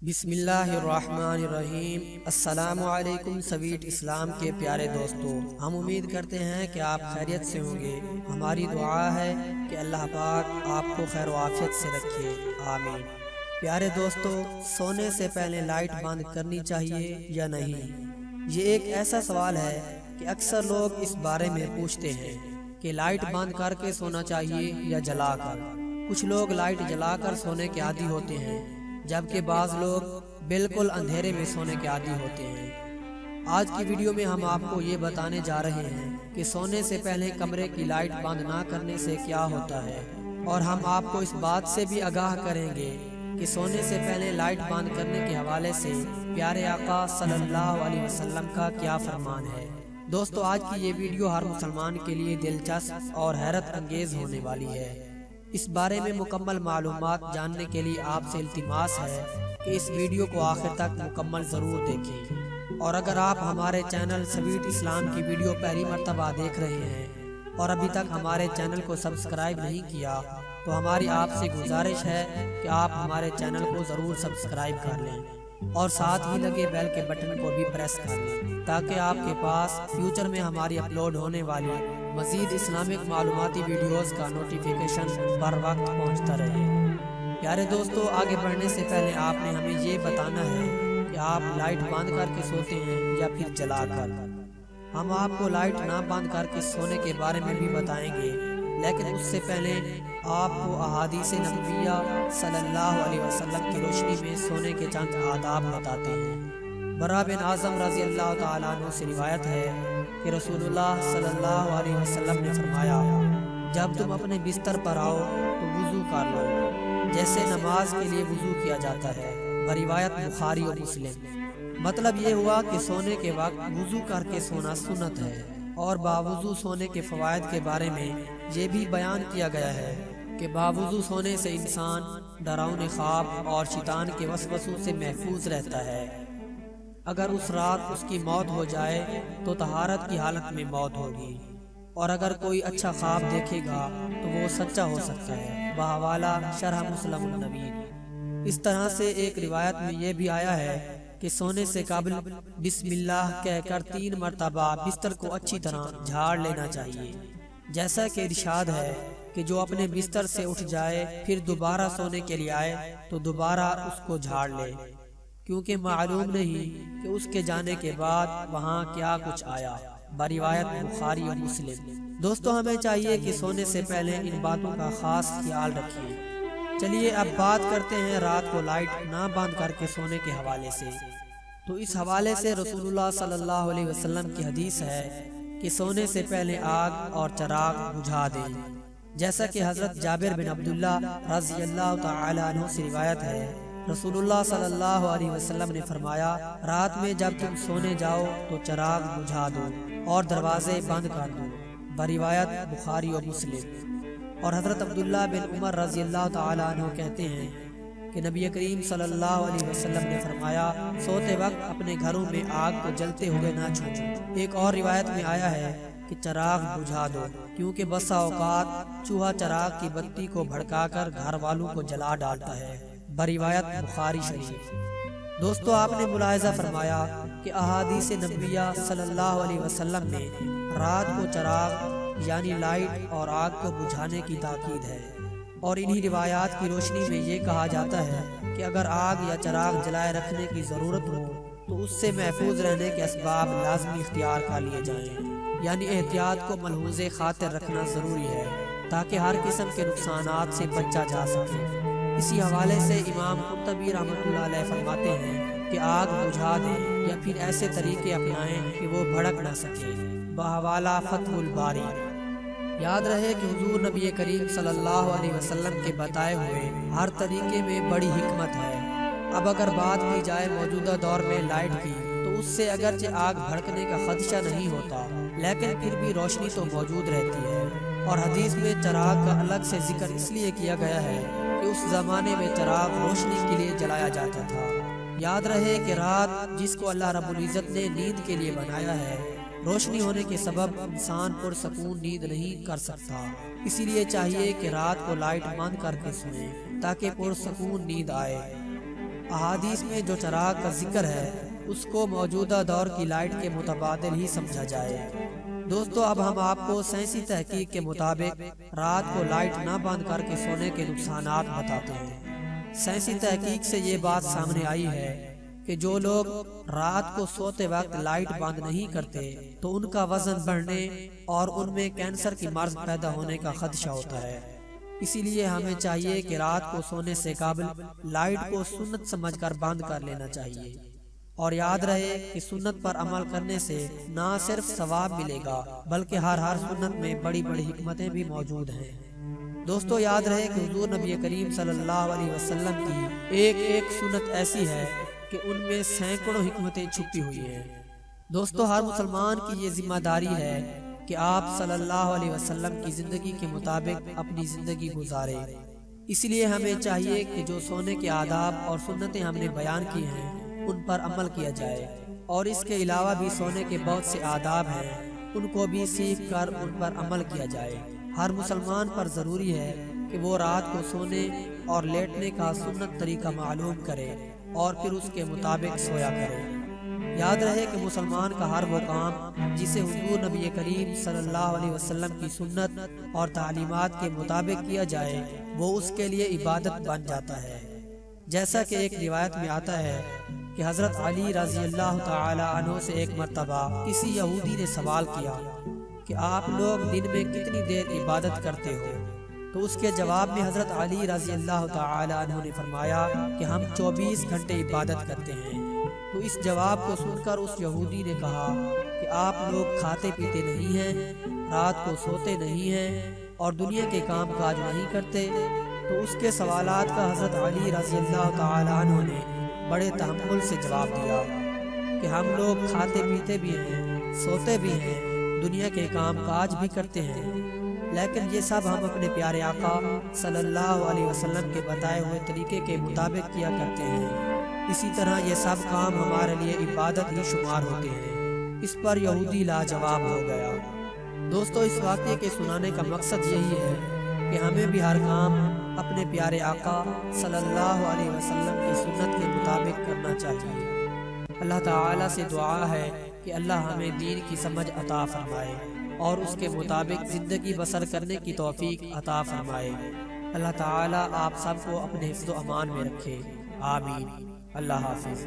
بسم اللہ الرحمن الرحیم۔ السلام علیکم سویٹ اسلام کے پیارے دوستو، ہم امید کرتے ہیں کہ آپ خیریت سے ہوں گے۔ ہماری دعا ہے کہ اللہ پاک آپ کو خیر و عافیت سے رکھے، آمین۔ پیارے دوستو، سونے سے پہلے لائٹ بند کرنی چاہیے یا نہیں؟ یہ ایک ایسا سوال ہے کہ اکثر لوگ اس بارے میں پوچھتے ہیں کہ لائٹ بند کر کے سونا چاہیے یا جلا کر۔ کچھ لوگ لائٹ جلا کر سونے کے عادی ہوتے ہیں، جبکہ بعض لوگ بالکل اندھیرے میں سونے کے عادی ہوتے ہیں۔ آج کی ویڈیو میں ہم آپ کو یہ بتانے جا رہے ہیں کہ سونے سے پہلے کمرے کی لائٹ بند نہ کرنے سے کیا ہوتا ہے، اور ہم آپ کو اس بات سے بھی آگاہ کریں گے کہ سونے سے پہلے لائٹ بند کرنے کے حوالے سے پیارے آقا صلی اللہ علیہ وسلم کا کیا فرمان ہے۔ دوستو، آج کی یہ ویڈیو ہر مسلمان کے لیے دلچسپ اور حیرت انگیز ہونے والی ہے۔ اس بارے میں مکمل معلومات جاننے کے لیے آپ سے التماس ہے کہ اس ویڈیو کو آخر تک مکمل ضرور دیکھیں، اور اگر آپ ہمارے چینل سویٹ اسلام کی ویڈیو پہلی مرتبہ دیکھ رہے ہیں اور ابھی تک ہمارے چینل کو سبسکرائب نہیں کیا تو ہماری آپ سے گزارش ہے کہ آپ ہمارے چینل کو ضرور سبسکرائب کر لیں اور ساتھ ہی لگے بیل کے بٹن کو بھی پریس کر لیں تاکہ آپ کے پاس فیوچر میں ہماری اپلوڈ ہونے والی مزید اسلامک معلوماتی ویڈیوز کا نوٹیفیکیشن بر وقت پہنچتا رہے۔ پیارے دوستو، آگے بڑھنے سے پہلے آپ نے ہمیں یہ بتانا ہے کہ آپ لائٹ بند کر کے سوتے ہیں یا پھر جلا کر۔ ہم آپ کو لائٹ نہ بند کر کے سونے کے بارے میں بھی بتائیں گے، لیکن اس سے پہلے آپ کو احادیث نبویہ صلی اللہ علیہ وسلم کی روشنی میں سونے کے چند آداب بتاتے ہیں۔ برا بن اعظم رضی اللہ تعالیٰ عنہ سے روایت ہے کہ رسول اللہ صلی اللہ علیہ وسلم نے فرمایا، جب تم اپنے بستر پر آؤ تو وضو کر لو جیسے نماز کے لیے وضو کیا جاتا ہے۔ بروایت بخاری و مسلم۔ مطلب یہ ہوا کہ سونے کے وقت وضو کر کے سونا سنت ہے، اور باوضو سونے کے فوائد کے بارے میں یہ بھی بیان کیا گیا ہے کہ باوضو سونے سے انسان ڈراؤنے خواب اور شیطان کے وسوسوں سے محفوظ رہتا ہے۔ اگر اس رات اس کی موت ہو جائے تو طہارت کی حالت میں موت ہوگی، اور اگر کوئی اچھا خواب دیکھے گا تو وہ سچا ہو سکتا ہے۔ بحوالہ شرح مسلم النبی۔ اس طرح سے ایک روایت میں یہ بھی آیا ہے کہ سونے سے قبل بسم اللہ کہہ کر 3 مرتبہ بستر کو اچھی طرح جھاڑ لینا چاہیے، جیسا کہ ارشاد ہے کہ جو اپنے بستر سے اٹھ جائے پھر دوبارہ سونے کے لیے آئے تو دوبارہ اس کو جھاڑ لے، کیونکہ معلوم نہیں کہ اس کے جانے کے بعد وہاں کیا کچھ آیا۔ بروایت بخاری و مسلم۔ دوستو، ہمیں چاہیے کہ سونے سے پہلے ان باتوں کا خاص خیال رکھیں۔ چلیے اب بات کرتے ہیں رات کو لائٹ نہ بند کر کے سونے کے حوالے سے۔ تو اس حوالے سے رسول اللہ صلی اللہ علیہ وسلم کی حدیث ہے کہ سونے سے پہلے آگ اور چراغ بجھا دیں، جیسا کہ حضرت جابر بن عبداللہ رضی اللہ تعالی عنہ سے روایت ہے، رسول اللہ صلی اللہ علیہ وسلم نے فرمایا، رات میں جب تم سونے جاؤ تو چراغ بجھا دو اور دروازے بند کر دو۔ بروایت بخاری و مسلم۔ اور حضرت عبداللہ بن عمر رضی اللہ تعالی عنہ کہتے ہیں کہ نبی کریم صلی اللہ علیہ وسلم نے فرمایا، سوتے وقت اپنے گھروں میں آگ کو جلتے ہوئے نہ چھوڑو۔ ایک اور روایت میں آیا ہے کہ چراغ بجھا دو، کیونکہ بسا اوقات چوہا چراغ کی بتی کو بھڑکا کر گھر والوں کو جلا ڈالتا ہے۔ بروایت بخاری شریف۔ دوستو، آپ نے ملاحظہ فرمایا کہ احادیث نبویہ صلی اللہ علیہ وسلم میں رات کو چراغ یعنی لائٹ اور آگ کو بجھانے کی تاکید ہے، اور انہی روایات کی روشنی میں یہ کہا جاتا ہے کہ اگر آگ یا چراغ جلائے رکھنے کی ضرورت ہو تو اس سے محفوظ رہنے کے اسباب لازمی اختیار کر لیے جائیں، یعنی احتیاط کو ملحوظ خاطر رکھنا ضروری ہے تاکہ ہر قسم کے نقصانات سے بچا جا سکے۔ اسی حوالے سے امام قرطبی رحمۃ اللہ علیہ فرماتے ہیں کہ آگ بجھا دیں یا پھر ایسے طریقے اپنائیں کہ وہ بھڑک نہ سکے۔ بحوالہ فتح الباری۔ یاد رہے کہ حضور نبی کریم صلی اللہ علیہ وسلم کے بتائے ہوئے ہر طریقے میں بڑی حکمت ہے۔ اب اگر بات کی جائے موجودہ دور میں لائٹ کی، تو اس سے اگرچہ آگ بھڑکنے کا خدشہ نہیں ہوتا، لیکن پھر بھی روشنی تو موجود رہتی ہے، اور حدیث میں چراغ کا الگ سے ذکر اس لیے کیا گیا ہے کہ اس زمانے میں چراغ روشنی کے لیے جلایا جاتا تھا۔ یاد رہے کہ رات جس کو اللہ رب العزت نے نیند کے لیے بنایا ہے، روشنی ہونے کے سبب انسان پرسکون نیند نہیں کر سکتا، اسی لیے چاہیے کہ رات کو لائٹ بند کر کے سوئیں تاکہ پرسکون نیند آئے۔ احادیث میں جو چراغ کا ذکر ہے اس کو موجودہ دور کی لائٹ کے متبادل ہی سمجھا جائے۔ دوستو اب ہم آپ کو سائنسی تحقیق کے مطابق رات کو لائٹ نہ بند کر کے سونے کے نقصانات بتاتے ہیں۔ سائنسی تحقیق سے یہ بات سامنے آئی ہے کہ جو لوگ رات کو سوتے وقت لائٹ بند نہیں کرتے تو ان کا وزن بڑھنے اور ان میں کینسر کی مرض پیدا ہونے کا خدشہ ہوتا ہے۔ اسی لیے ہمیں چاہیے کہ رات کو سونے سے قبل لائٹ کو سنت سمجھ کر بند کر لینا چاہیے، اور یاد رہے کہ سنت پر عمل کرنے سے نہ صرف ثواب ملے گا بلکہ ہر سنت میں بڑی بڑی حکمتیں بھی موجود ہیں۔ دوستو یاد رہے کہ حضور نبی کریم صلی اللہ علیہ وسلم کی ایک ایک سنت ایسی ہے کہ ان میں سینکڑوں حکمتیں چھپی ہوئی ہیں۔ دوستو ہر مسلمان کی یہ ذمہ داری ہے کہ آپ صلی اللہ علیہ وسلم کی زندگی کے مطابق اپنی زندگی گزارے۔ اس لیے ہمیں چاہیے کہ جو سونے کے آداب اور سنتیں ہم نے بیان کی ہیں ان پر عمل کیا جائے، اور اس کے علاوہ بھی سونے کے بہت سے آداب ہیں ان کو بھی سیکھ کر ان پر عمل کیا جائے۔ ہر مسلمان پر ضروری ہے کہ وہ رات کو سونے اور لیٹنے کا سنت طریقہ معلوم کرے اور پھر اس کے مطابق سویا کرے۔ یاد رہے کہ مسلمان کا ہر وہ کام جسے حضور نبی کریم صلی اللہ علیہ وسلم کی سنت اور تعلیمات کے مطابق کیا جائے وہ اس کے لیے عبادت بن جاتا ہے۔ جیسا کہ ایک روایت میں آتا ہے کہ حضرت علی رضی اللہ تعالی عنہ سے ایک مرتبہ کسی یہودی نے سوال کیا کہ آپ لوگ دن میں کتنی دیر عبادت کرتے ہو؟ تو اس کے جواب میں حضرت علی رضی اللہ تعالی عنہ نے فرمایا کہ ہم 24 گھنٹے عبادت کرتے ہیں۔ تو اس جواب کو سن کر اس یہودی نے کہا کہ آپ لوگ کھاتے پیتے نہیں ہیں، رات کو سوتے نہیں ہیں اور دنیا کے کام کاج نہیں کرتے۔ تو اس کے سوالات کا حضرت علی رضی اللہ تعالی عنہ نے بڑے تحمل سے جواب دیا کہ ہم لوگ کھاتے پیتے بھی ہیں، سوتے بھی ہیں، دنیا کے کام کاج بھی کرتے ہیں، لیکن یہ سب ہم اپنے پیارے آقا صلی اللہ علیہ وسلم کے بتائے ہوئے طریقے کے مطابق کیا کرتے ہیں۔ اسی طرح یہ سب کام ہمارے لیے عبادت ہی شمار ہوتے ہیں۔ اس پر یہودی لاجواب ہو گیا۔ دوستو اس واقعے کے سنانے کا مقصد یہی ہے کہ ہمیں بھی ہر کام اپنے پیارے آقا صلی اللہ علیہ وسلم کی سنت کے مطابق کرنا چاہیے۔ اللہ تعالیٰ سے دعا ہے کہ اللہ ہمیں دین کی سمجھ عطا فرمائے اور اس کے مطابق زندگی بسر کرنے کی توفیق عطا فرمائے۔ اللہ تعالیٰ آپ سب کو اپنے حفظ و امان میں رکھے، آمین۔ اللہ حافظ۔